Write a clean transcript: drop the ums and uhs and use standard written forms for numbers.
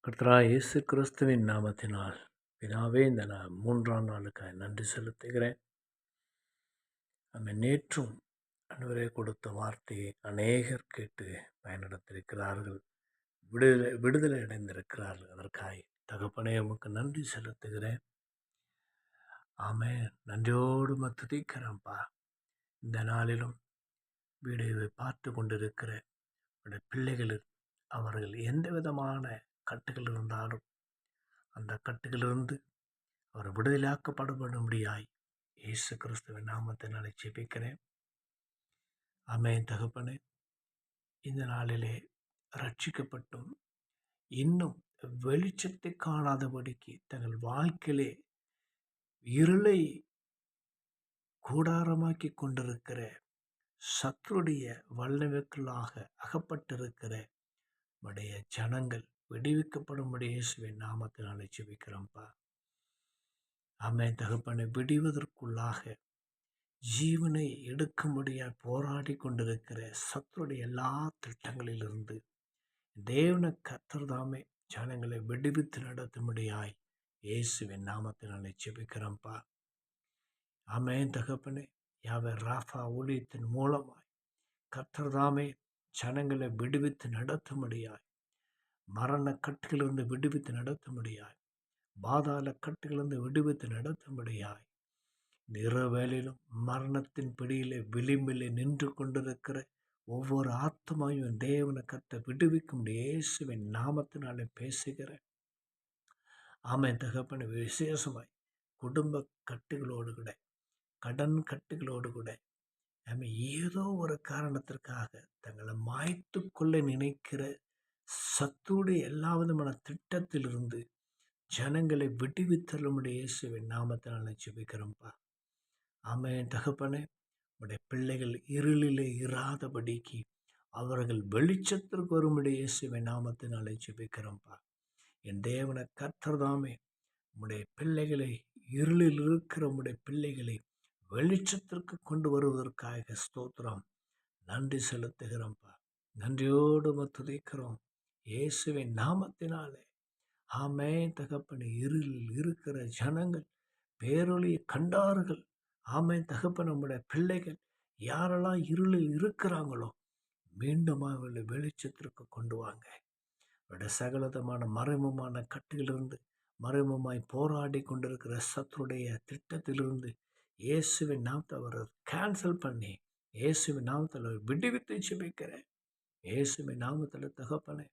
கர்த்தராகிய இயேசு கிறிஸ்துவின் நாமத்தினால் பிதாவே, இந்த 3ஆம் நாளுக்காக நன்றி செலுத்துகிறேன். நம்ம நேற்றும் ஆண்டவரே கொடுத்த வார்த்தையை அநேகர் கேட்டு பயனடைந்திருக்கிறார்கள், விடுதலை அடைந்திருக்கிறார்கள். அதற்காக தகப்பனே உமக்கு நன்றி செலுத்துகிறேன். ஆமென். நன்றியோடு துதிக்கிறேன்ப்பா. இந்த நாளிலும் வீடியோவை பார்த்து கொண்டிருக்கிற பிள்ளைகள், அவர்கள் எந்த விதமான கட்டுகள் இருந்தாலும் அந்த கட்டுகளிலிருந்து அவர் விடுதலையாக்கப்படும்படியாய் இயேசு கிறிஸ்துவின் நாமத்தினாலே ஜெபிக்கிறேன். ஆமென். தகப்பனே, இந்த நாளிலே ரட்சிக்கப்பட்டும் இன்னும் வெளிச்சத்தை காணாதபடிக்கு தங்கள் வாழ்க்கையிலே இருளை கூடாரமாக்கி கொண்டிருக்கிற சத்துருடைய வல்லமைக்குள்ளாக அகப்பட்டிருக்கிற உடைய ஜனங்கள் விடுவிக்கப்படும்படி இயேசுவின் நாமத்தினாலே ஜெபிக்கிறோம்ப்பா. ஆமென். தகப்பனை விடுவதற்குள்ளாக ஜீவனை எடுக்கும்படியாய் போராடி கொண்டிருக்கிற சத்துருடைய எல்லா திட்டங்களிலிருந்து தேவன கர்த்தர் தாமே ஜனங்களை விடுவித்து நடத்தும்படியாய் இயேசுவின் நாமத்தினாலே ஜெபிக்கிறோம்ப்பா. ஆமென். தகப்பனே, யாவே ராஃபா ஊழியத்தின் மூலமாய் கர்த்தர் தாமே ஜனங்களை விடுவித்து நடத்தும்படியாய், மரண கட்டுகளிலிருந்து விடுவித்து நடத்தும்படியாய், பாதாள கட்டுகளிலிருந்து விடுவித்து நடத்தும்படியாய், இரவேளிலும் மரணத்தின் பிடியிலே விளிம்பிலே நின்று கொண்டிருக்கிற ஒவ்வொரு ஆத்மாவையும் தேவனை கர்த்தர் விடுவிக்கும் இயேசுவின் நாமத்தினாலே பேசுகிறேன். ஆமென். தகப்பனே, விசேஷமாய் குடும்ப கட்டுகளோடு கூட, கடன் கட்டுகளோடு கூட, நம்ம ஏதோ ஒரு காரணத்திற்காக தங்களை மாய்த்து கொள்ள நினைக்கிற சத்துருடைய எல்லா விதமான திட்டத்திலிருந்து ஜனங்களை விடுவித்தருளும்படி இயேசுவின் நாமத்தினாலே ஜெபிக்கிறோம்ப்பா. ஆமென். தகப்பனே, உடைய பிள்ளைகள் இருளிலே இராதபடிக்கு அவர்கள் வெளிச்சத்திற்கு வரும்படி இயேசுவின் நாமத்தினாலே ஜெபிக்கிறோம்ப்பா. என் தேவனை கர்த்தர் தாமே உடைய பிள்ளைகளை, இருளில் இருக்கிற உடைய பிள்ளைகளை வெளிச்சத்திற்கு கொண்டு வருவதற்காக ஸ்தோத்திரம், நன்றி செலுத்துகிறோம்ப்பா. நன்றியோடு துதிக்கிறோம் இயேசுவின் நாமத்தினாலே. ஆமென். தகப்பனை, இருளில் இருக்கிற ஜனங்கள் பேரொளியை கண்டார்கள். ஆமென். தகப்பன், நம்முடைய பிள்ளைகள் யாரெல்லாம் இருளில் இருக்கிறாங்களோ மீண்டும் அவர்களை வெளிச்சத்திற்கு கொண்டு வாங்க. அவருடைய சகலதமான மறைமுகமான கட்டுகளிலிருந்து, மறைமுகமாய் போராடி கொண்டிருக்கிற சத்துருடைய திட்டத்திலிருந்து இயேசுவின் நாமத்தை அவர் கேன்சல் பண்ணி இயேசுவின் நாமத்தில் விடுவித்து ஜெபிக்கிறேன். இயேசுவின் நாமத்தில் தகப்பனே,